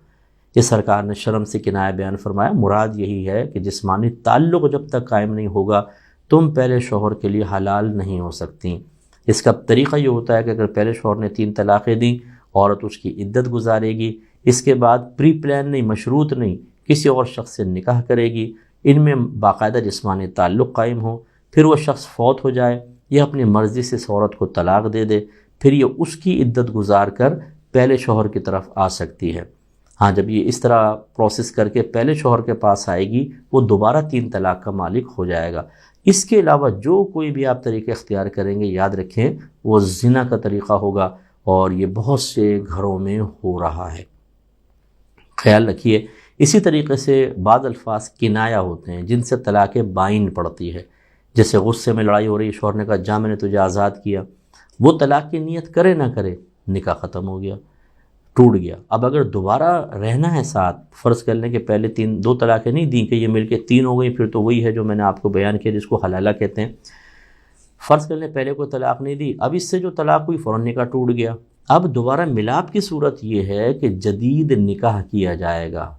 A: یہ سرکار نے شرم سے کنایہ بیان فرمایا، مراد یہی ہے کہ جسمانی تعلق جب تک قائم نہیں ہوگا تم پہلے شوہر کے لیے حلال نہیں ہو سکتی۔ اس کا طریقہ یہ ہوتا ہے کہ اگر پہلے شوہر نے 3 طلاقیں دیں، عورت اس کی عدت گزارے گی، اس کے بعد پری پلان نہیں، مشروط نہیں، کسی اور شخص سے نکاح کرے گی، ان میں باقاعدہ جسمانی تعلق قائم ہو، پھر وہ شخص فوت ہو جائے یا اپنی مرضی سے اس عورت کو طلاق دے دے، پھر یہ اس کی عدت گزار کر پہلے شوہر کی طرف آ سکتی ہے۔ ہاں، جب یہ اس طرح پروسیس کر کے پہلے شوہر کے پاس آئے گی وہ دوبارہ 3 طلاق کا مالک ہو جائے گا۔ اس کے علاوہ جو کوئی بھی آپ طریقے اختیار کریں گے، یاد رکھیں وہ زنا کا طریقہ ہوگا، اور یہ بہت سے گھروں میں ہو رہا ہے، خیال رکھیے۔ اسی طریقے سے بعض الفاظ کنایہ ہوتے ہیں جن سے طلاق بائن پڑتی ہے، جیسے غصے میں لڑائی ہو رہی ہے، شوہر نے کہا جا میں نے تجھے آزاد کیا، وہ طلاق کی نیت کرے نہ کرے، نکاح ختم ہو گیا، ٹوٹ گیا۔ اب اگر دوبارہ رہنا ہے ساتھ، فرض کر لیں کہ پہلے 2 طلاقیں نہیں دیں کہ یہ مل کے 3 ہو گئی، پھر تو وہی ہے جو میں نے آپ کو بیان کیا جس کو حلالہ کہتے ہیں۔ فرض کر لیں پہلے کوئی طلاق نہیں دی، اب اس سے جو طلاق ہوئی فوراً نکاح ٹوٹ گیا، اب دوبارہ ملاپ کی صورت یہ ہے کہ جدید نکاح کیا جائے گا۔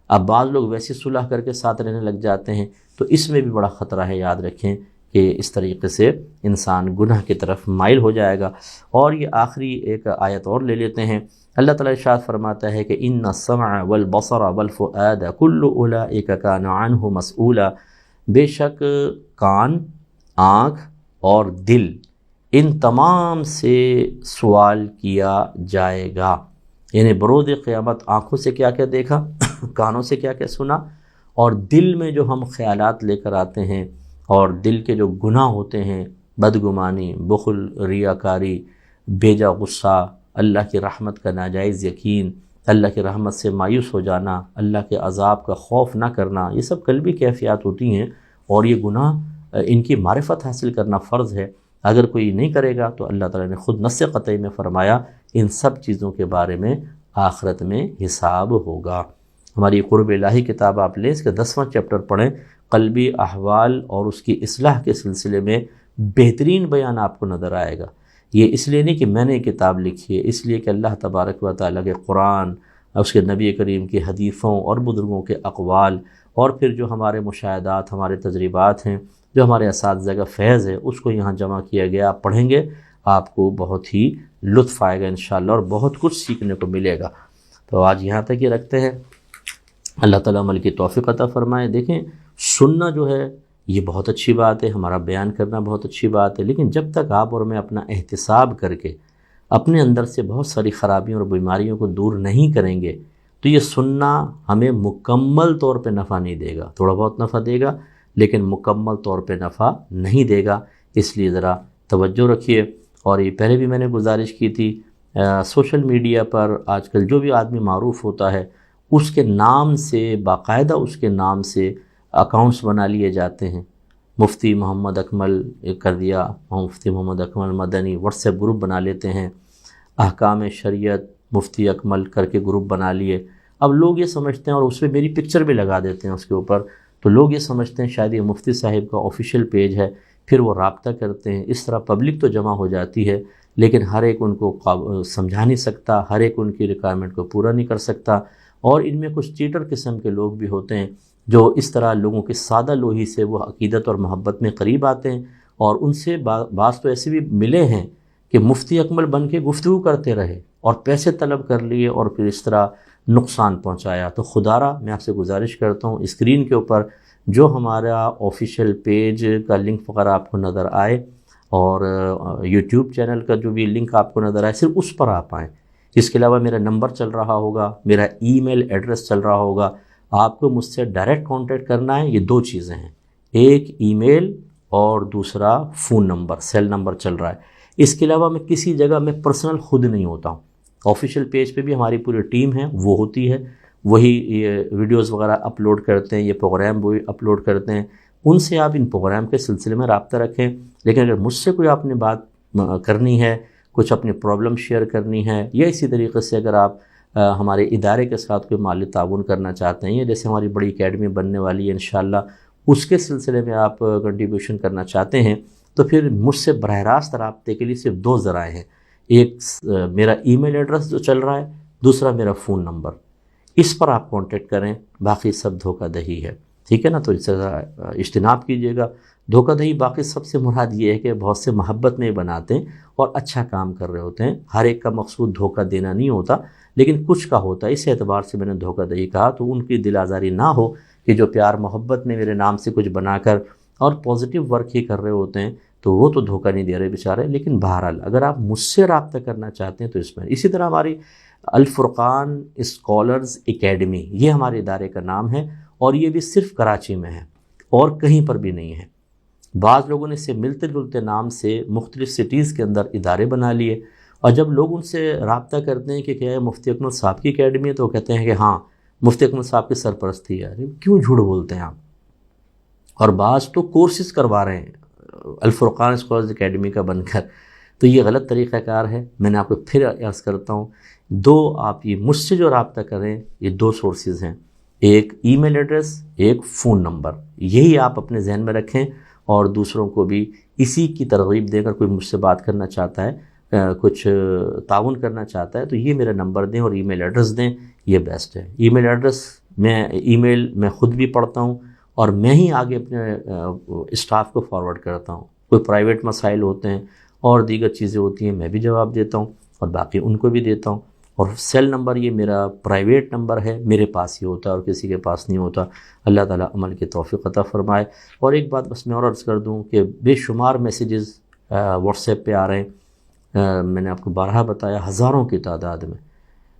A: اب بعض لوگ ویسی صلح کر کے ساتھ رہنے لگ جاتے ہیں، تو اس میں بھی بڑا خطرہ ہے، یاد رکھیں کہ اس طریقے سے انسان گناہ کی طرف مائل ہو جائے گا۔ اور یہ آخری ایک آیت اور لے لیتے ہیں، اللہ تعالیٰ ارشاد فرماتا ہے کہ ان السمع والبصر والفؤاد کل اولئک کان عنہ مسئولا، بے شک کان، آنکھ اور دل، ان تمام سے سوال کیا جائے گا۔ یعنی برود قیامت آنکھوں سے کیا کیا دیکھا، کانوں سے کیا کیا سنا، اور دل میں جو ہم خیالات لے کر آتے ہیں، اور دل کے جو گناہ ہوتے ہیں، بدگمانی، بخل، ریاکاری، بیجا غصہ، اللہ کی رحمت کا ناجائز یقین، اللہ کی رحمت سے مایوس ہو جانا، اللہ کے عذاب کا خوف نہ کرنا، یہ سب قلبی کیفیات ہوتی ہیں، اور یہ گناہ ان کی معرفت حاصل کرنا فرض ہے۔ اگر کوئی نہیں کرے گا تو اللہ تعالیٰ نے خود نص قطعی میں فرمایا ان سب چیزوں کے بارے میں آخرت میں حساب ہوگا۔ ہماری قرب الہی کتاب آپ لیں، اس کے 10واں چیپٹر پڑھیں، قلبی احوال اور اس کی اصلاح کے سلسلے میں بہترین بیان آپ کو نظر آئے گا۔ یہ اس لیے نہیں کہ میں نے کتاب لکھی ہے، اس لیے کہ اللہ تبارک و تعالیٰ کے قرآن، اس کے نبی کریم کی حدیثوں اور بزرگوں کے اقوال، اور پھر جو ہمارے مشاہدات، ہمارے تجربات ہیں، جو ہمارے اساتذہ کا فیض ہے، اس کو یہاں جمع کیا گیا۔ آپ پڑھیں گے آپ کو بہت ہی لطف آئے گا انشاءاللہ، اور بہت کچھ سیکھنے کو ملے گا۔ تو آج یہاں تک ہی رکھتے ہیں، اللہ تعالیٰ عمل کی توفیق عطا فرمائے۔ دیکھیں، سننا جو ہے یہ بہت اچھی بات ہے، ہمارا بیان کرنا بہت اچھی بات ہے، لیکن جب تک آپ اور میں اپنا احتساب کر کے اپنے اندر سے بہت ساری خرابیوں اور بیماریوں کو دور نہیں کریں گے تو یہ سننا ہمیں مکمل طور پہ نفع نہیں دے گا، تھوڑا بہت نفع دے گا لیکن مکمل طور پہ نفع نہیں دے گا۔ اس لیے ذرا توجہ رکھیے۔ اور یہ پہلے بھی میں نے گزارش کی تھی، سوشل میڈیا پر آج کل جو بھی آدمی معروف ہوتا ہے اس کے نام سے باقاعدہ اس کے نام سے اکاؤنٹس بنا لیے جاتے ہیں۔ مفتی محمد اکمل کر دیا، مفتی محمد اکمل مدنی، واٹس ایپ گروپ بنا لیتے ہیں، احکام شریعت مفتی اکمل کر کے گروپ بنا لیے۔ اب لوگ یہ سمجھتے ہیں، اور اس پہ میری پکچر بھی لگا دیتے ہیں اس کے اوپر، تو لوگ یہ سمجھتے ہیں شاید یہ مفتی صاحب کا آفیشیل پیج ہے، پھر وہ رابطہ کرتے ہیں۔ اس طرح پبلک تو جمع ہو جاتی ہے لیکن ہر ایک ان کو سمجھا نہیں سکتا، ہر ایک ان کی ریکوائرمنٹ کو پورا نہیں کر سکتا، اور ان میں کچھ چیٹر قسم کے لوگ بھی ہوتے ہیں جو اس طرح لوگوں کے سادہ لوہی سے وہ عقیدت اور محبت میں قریب آتے ہیں، اور ان سے بعض تو ایسے بھی ملے ہیں کہ مفتی اکمل بن کے گفتگو کرتے رہے اور پیسے طلب کر لیے اور پھر اس طرح نقصان پہنچایا۔ تو خدارہ میں آپ سے گزارش کرتا ہوں اسکرین کے اوپر جو ہمارا آفیشیل پیج کا لنک وغیرہ آپ کو نظر آئے اور یوٹیوب چینل کا جو بھی لنک آپ کو نظر آئے صرف اس پر آپ آئیں۔ اس کے علاوہ میرا نمبر چل رہا ہوگا، میرا ای میل ایڈریس چل رہا ہوگا، آپ کو مجھ سے ڈائریکٹ کانٹیکٹ کرنا ہے۔ یہ دو چیزیں ہیں، ایک ای میل اور دوسرا فون نمبر، سیل نمبر چل رہا ہے۔ اس کے علاوہ میں کسی جگہ میں پرسنل خود نہیں ہوتا ہوں، آفیشیل پیج پہ بھی ہماری پوری ٹیم ہے وہ ہوتی ہے، وہی یہ ویڈیوز وغیرہ اپلوڈ کرتے ہیں، یہ پروگرام وہی اپلوڈ کرتے ہیں، ان سے آپ ان پروگرام کے سلسلے میں رابطہ رکھیں۔ لیکن اگر مجھ سے کوئی آپ نے بات کرنی ہے، کچھ اپنی پرابلم شیئر کرنی ہے، یا اسی طریقے سے اگر آپ ہمارے ادارے کے ساتھ کوئی مالی تعاون کرنا چاہتے ہیں، یا جیسے ہماری بڑی اکیڈمی بننے والی ہے انشاءاللہ اس کے سلسلے میں آپ کنٹریبیوشن کرنا چاہتے ہیں، تو پھر مجھ سے براہ راست رابطے کے لیے صرف دو ذرائع ہیں، ایک میرا ای میل ایڈریس جو چل رہا ہے، دوسرا میرا فون نمبر، اس پر آپ کانٹیکٹ کریں، باقی سب دھوکہ دہی ہے، ٹھیک ہے نا؟ تو اس سے اجتناب کیجیے گا۔ دھوکہ دہی باقی سب سے مراد یہ ہے کہ بہت سے محبت میں بناتے ہیں اور اچھا کام کر رہے ہوتے ہیں، ہر ایک کا مقصود دھوکہ دینا نہیں ہوتا لیکن کچھ کا ہوتا ہے، اس اعتبار سے میں نے دھوکہ دہی کہا، تو ان کی دل آزاری نہ ہو کہ جو پیار محبت میں میرے نام سے کچھ بنا کر اور پازیٹیو ورک ہی کر رہے ہوتے ہیں تو وہ تو دھوکہ نہیں دے رہے بیچارے۔ لیکن بہرحال اگر آپ مجھ سے رابطہ کرنا چاہتے ہیں تو اس میں اسی طرح ہماری الفرقان اسکالرز اکیڈمی، یہ ہمارے ادارے کا نام ہے، اور یہ بھی صرف کراچی میں ہے اور کہیں پر بھی نہیں ہے۔ بعض لوگوں نے اس سے ملتے جلتے نام سے مختلف سٹیز کے اندر ادارے بنا لیے، اور جب لوگ ان سے رابطہ کرتے ہیں کہ کیا ہے مفتی اکمل صاحب کی اکیڈمی ہے، تو وہ کہتے ہیں کہ ہاں مفتی اکمل صاحب کی سرپرستی ہے۔ کیوں جھوٹ بولتے ہیں آپ؟ اور بعض تو کورسز کروا رہے ہیں الفرقان اسکالرز اکیڈمی کا بن کر، تو یہ غلط طریقہ کار ہے۔ میں نے آپ کو پھر عرض کرتا ہوں، دو آپ یہ مجھ سے جو رابطہ کریں یہ دو سورسز ہیں، ایک ای میل ایڈریس، ایک فون نمبر، یہی آپ اپنے ذہن میں رکھیں، اور دوسروں کو بھی اسی کی ترغیب دے کر کوئی مجھ سے بات کرنا چاہتا ہے، کچھ تعاون کرنا چاہتا ہے تو یہ میرا نمبر دیں اور ای میل ایڈریس دیں، یہ بیسٹ ہے۔ ای میل ایڈریس ای میل میں خود بھی پڑھتا ہوں اور میں ہی آگے اپنے اسٹاف کو فارورڈ کرتا ہوں، کوئی پرائیویٹ مسائل ہوتے ہیں اور دیگر چیزیں ہوتی ہیں میں بھی جواب دیتا ہوں اور باقی ان کو بھی دیتا ہوں۔ اور سیل نمبر یہ میرا پرائیویٹ نمبر ہے، میرے پاس ہی ہوتا ہے اور کسی کے پاس نہیں ہوتا۔ اللہ تعالیٰ عمل کی توفیق عطا فرمائے۔ اور ایک بات بس میں اور عرض کر دوں کہ بے شمار میسیجز واٹس ایپ پہ آ رہے ہیں، میں نے آپ کو بارہا بتایا ہزاروں کی تعداد میں،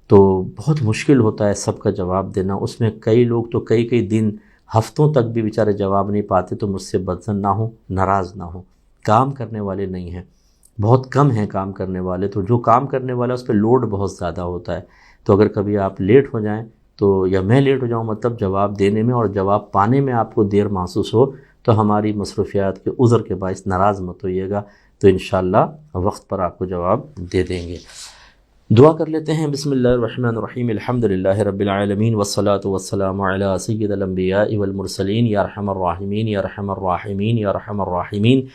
A: تو بہت مشکل ہوتا ہے سب کا جواب دینا، اس میں کئی لوگ تو کئی دن ہفتوں تک بھی بیچارے جواب نہیں پاتے، تو مجھ سے بدظن نہ ہوں، ناراض نہ ہوں، کام کرنے والے نہیں ہیں، بہت کم ہیں کام کرنے والے، تو جو کام کرنے والا اس پہ لوڈ بہت زیادہ ہوتا ہے، تو اگر کبھی آپ لیٹ ہو جائیں تو یا میں لیٹ ہو جاؤں مطلب جواب دینے میں اور جواب پانے میں آپ کو دیر محسوس ہو تو ہماری مصروفیات کے عذر کے باعث ناراض مت ہوئیے گا، تو انشاءاللہ وقت پر آپ کو جواب دے دیں گے۔ دعا کر لیتے ہیں۔ بسم اللہ الرحمن الرحیم، الحمدللہ رب العالمین والصلاة والسلام علی سید الانبیاء والمرسلین، یا ارحم الراحمین یا ارحم الراحمین یا ارحم الراحمین۔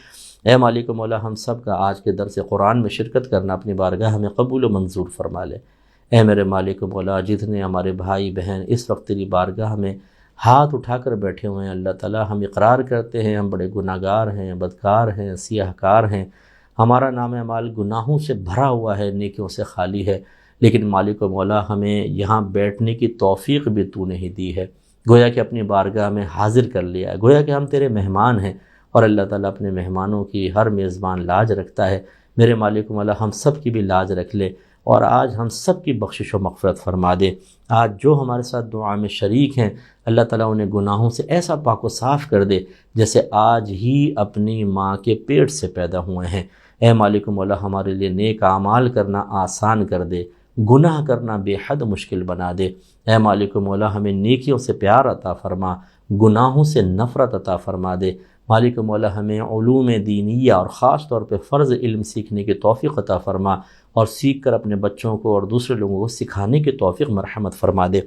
A: اے مالک و مولا، ہم سب کا آج کے درس قرآن میں شرکت کرنا اپنی بارگاہ ہمیں قبول و منظور فرما لے۔ اے میرے مالک و مولا، جتنے ہمارے بھائی بہن اس وقت تیری بارگاہ میں ہاتھ اٹھا کر بیٹھے ہوئے ہیں، اللہ تعالیٰ ہم اقرار کرتے ہیں ہم بڑے گناہ گار ہیں، بدکار ہیں، سیاہ کار ہیں، ہمارا نام اعمال گناہوں سے بھرا ہوا ہے، نیکیوں سے خالی ہے، لیکن مالک و مولا ہمیں یہاں بیٹھنے کی توفیق بھی تو نے ہی دی ہے، گویا کہ اپنی بارگاہ میں حاضر کر لیا ہے، گویا کہ ہم تیرے مہمان ہیں، اور اللہ تعالیٰ اپنے مہمانوں کی ہر میزبان لاج رکھتا ہے، میرے مالک مولا ہم سب کی بھی لاج رکھ لے، اور آج ہم سب کی بخشش و مغفرت فرما دے۔ آج جو ہمارے ساتھ دعا میں شریک ہیں اللہ تعالیٰ انہیں گناہوں سے ایسا پاک و صاف کر دے جیسے آج ہی اپنی ماں کے پیٹ سے پیدا ہوئے ہیں۔ اے مالک مولا ہمارے لیے نیک اعمال کرنا آسان کر دے، گناہ کرنا بے حد مشکل بنا دے۔ اے مالک مولا ہمیں نیکیوں سے پیار عطا فرما، گناہوں سے نفرت عطا فرما دے۔ مالک مولا ہمیں علوم دینیہ اور خاص طور پہ فرض علم سیکھنے کی توفیق عطا فرما، اور سیکھ کر اپنے بچوں کو اور دوسرے لوگوں کو سکھانے کی توفیق مرحمت فرما دے۔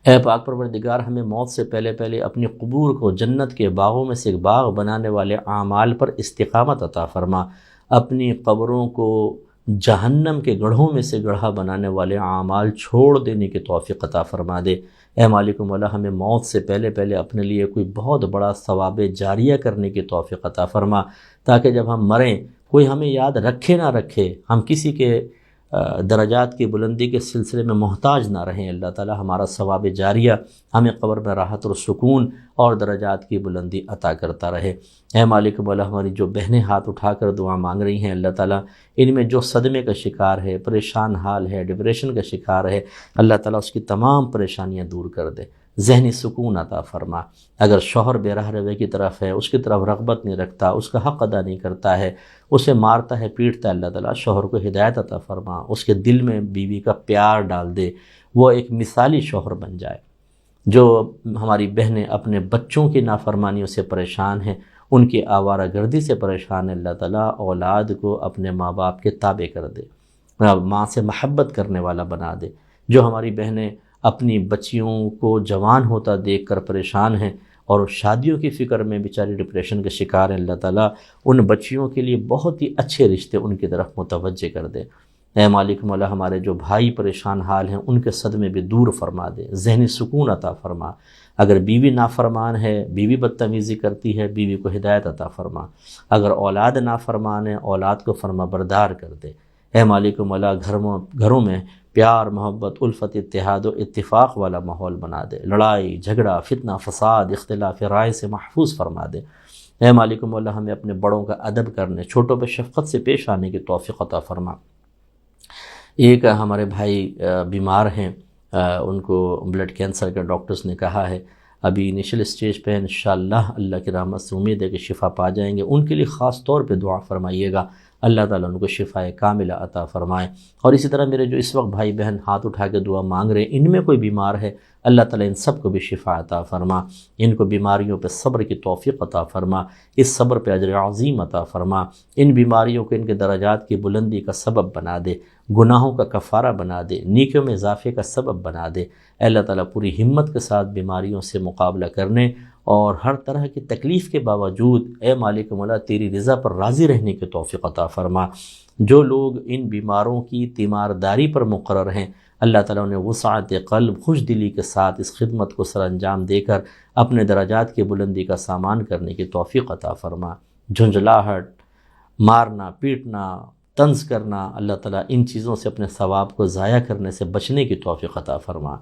A: اے پاک پروردگار ہمیں موت سے پہلے پہلے اپنی قبور کو جنت کے باغوں میں سے ایک باغ بنانے والے اعمال پر استقامت عطا فرما، اپنی قبروں کو جہنم کے گڑھوں میں سے گڑھا بنانے والے اعمال چھوڑ دینے کی توفیق عطا فرما دے۔ اے مالک مولا ہمیں موت سے پہلے پہلے اپنے لیے کوئی بہت بڑا ثواب جاریہ کرنے کی توفیق عطا فرما، تاکہ جب ہم مریں کوئی ہمیں یاد رکھے نہ رکھے، ہم کسی کے درجات کی بلندی کے سلسلے میں محتاج نہ رہیں۔ اللہ تعالی ہمارا ثواب جاریہ ہمیں قبر میں راحت اور سکون اور درجات کی بلندی عطا کرتا رہے۔ اے مالک مولا ہماری جو بہنیں ہاتھ اٹھا کر دعا مانگ رہی ہیں اللہ تعالیٰ ان میں جو صدمے کا شکار ہے، پریشان حال ہے، ڈپریشن کا شکار ہے، اللہ تعالیٰ اس کی تمام پریشانیاں دور کر دے، ذہنی سکون عطا فرما۔ اگر شوہر بے راہ روی کی طرف ہے، اس کی طرف رغبت نہیں رکھتا، اس کا حق ادا نہیں کرتا ہے، اسے مارتا ہے پیٹتا ہے، اللہ تعالیٰ شوہر کو ہدایت عطا فرما، اس کے دل میں بیوی کا پیار ڈال دے، وہ ایک مثالی شوہر بن جائے۔ جو ہماری بہنیں اپنے بچوں کی نافرمانیوں سے پریشان ہیں، ان کی آوارہ گردی سے پریشان ہے، اللہ تعالیٰ اولاد کو اپنے ماں باپ کے تابع کر دے، ماں سے محبت کرنے والا بنا دے۔ جو ہماری بہنیں اپنی بچیوں کو جوان ہوتا دیکھ کر پریشان ہیں اور شادیوں کی فکر میں بیچاری ڈپریشن کے شکار ہیں، اللہ تعالیٰ ان بچیوں کے لیے بہت ہی اچھے رشتے ان کی طرف متوجہ کر دے۔ اے مالک مولا ہمارے جو بھائی پریشان حال ہیں ان کے صدمے بھی دور فرما دے، ذہنی سکون عطا فرما۔ اگر بیوی نافرمان ہے، بیوی بدتمیزی کرتی ہے، بیوی کو ہدایت عطا فرما۔ اگر اولاد نافرمان ہے، اولاد کو فرما بردار کر دے۔ اے مالک مولا گھروں میں پیار، محبت، الفت، اتحاد و اتفاق والا ماحول بنا دے، لڑائی، جھگڑا، فتنہ، فساد، اختلاف رائے سے محفوظ فرما دے۔ اے مالک مولا ہمیں اپنے بڑوں کا ادب کرنے، چھوٹوں پہ شفقت سے پیش آنے کی توفیق عطا فرما۔ ایک ہمارے بھائی بیمار ہیں، ان کو بلڈ کینسر کا ڈاکٹرز نے کہا ہے ابھی انیشل اسٹیج پہ، انشاءاللہ اللہ کی رحمت سے امید ہے کہ شفا پا جائیں گے۔ ان کے لیے خاص طور پہ دعا فرمائیے گا، اللہ تعالیٰ ان کو شفا کاملہ عطا فرمائے۔ اور اسی طرح میرے جو اس وقت بھائی بہن ہاتھ اٹھا کے دعا مانگ رہے ہیں، ان میں کوئی بیمار ہے، اللہ تعالیٰ ان سب کو بھی شفا عطا فرما، ان کو بیماریوں پہ صبر کی توفیق عطا فرما، اس صبر پہ اجر عظیم عطا فرما، ان بیماریوں کو ان کے درجات کی بلندی کا سبب بنا دے، گناہوں کا کفارہ بنا دے، نیکیوں میں اضافے کا سبب بنا دے۔ اے اللہ تعالیٰ پوری ہمت کے ساتھ بیماریوں سے مقابلہ کرنے اور ہر طرح کی تکلیف کے باوجود اے مالک مولا تیری رضا پر راضی رہنے کی توفیق عطا فرما۔ جو لوگ ان بیماروں کی تیمارداری پر مقرر ہیں اللہ تعالیٰ انہیں وسعت قلب، خوش دلی کے ساتھ اس خدمت کو سر انجام دے کر اپنے درجات کی بلندی کا سامان کرنے کی توفیق عطا فرما۔ جھنجھلاہٹ، مارنا، پیٹنا، طنز کرنا، اللہ تعالیٰ ان چیزوں سے اپنے ثواب کو ضائع کرنے سے بچنے کی توفیق عطا فرما۔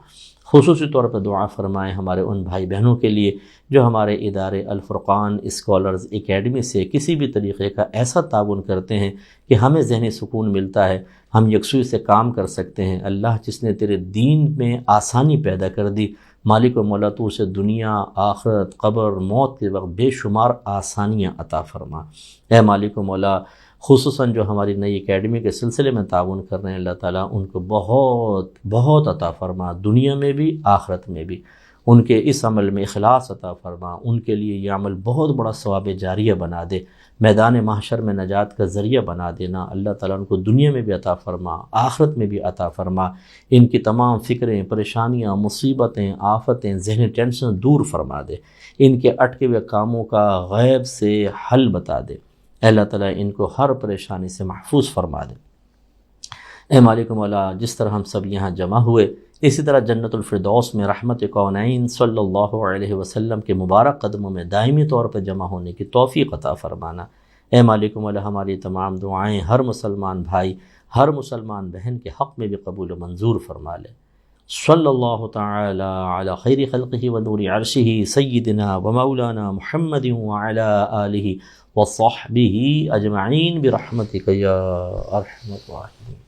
A: خصوصی طور پر دعا فرمائیں ہمارے ان بھائی بہنوں کے لیے جو ہمارے ادارے الفرقان اسکالرز اکیڈمی سے کسی بھی طریقے کا ایسا تعاون کرتے ہیں کہ ہمیں ذہنی سکون ملتا ہے، ہم یکسوئی سے کام کر سکتے ہیں۔ اللہ جس نے تیرے دین میں آسانی پیدا کر دی، مالک و مولا تو اسے دنیا، آخرت، قبر، موت کے وقت بے شمار آسانیاں عطا فرما۔ اے مالک و مولا خصوصاً جو ہماری نئی اکیڈمی کے سلسلے میں تعاون کر رہے ہیں اللہ تعالیٰ ان کو بہت بہت عطا فرما، دنیا میں بھی آخرت میں بھی ان کے اس عمل میں اخلاص عطا فرما، ان کے لیے یہ عمل بہت بڑا ثواب جاریہ بنا دے، میدان محشر میں نجات کا ذریعہ بنا دینا۔ اللہ تعالیٰ ان کو دنیا میں بھی عطا فرما، آخرت میں بھی عطا فرما، ان کی تمام فکریں، پریشانیاں، مصیبتیں، آفتیں، ذہنی ٹینشن دور فرما دے، ان کے اٹکے ہوئے کاموں کا غیب سے حل بتا دے۔ اے اللہ تعالیٰ ان کو ہر پریشانی سے محفوظ فرما دے۔ اے مالک مولا جس طرح ہم سب یہاں جمع ہوئے اسی طرح جنت الفردوس میں رحمت کونین صلی اللہ علیہ وسلم کے مبارک قدموں میں دائمی طور پر جمع ہونے کی توفیق عطا فرمانا۔ اے مالک مولا ہماری تمام دعائیں ہر مسلمان بھائی، ہر مسلمان بہن کے حق میں بھی قبول و منظور فرما لے۔ صلی اللہ تعالی علی خیر خلقہ ونور عرشہ سیدنا و مولانا محمد وعلی آلہ وصحبہ اجمعین برحمتک یا ارحم الراحمین.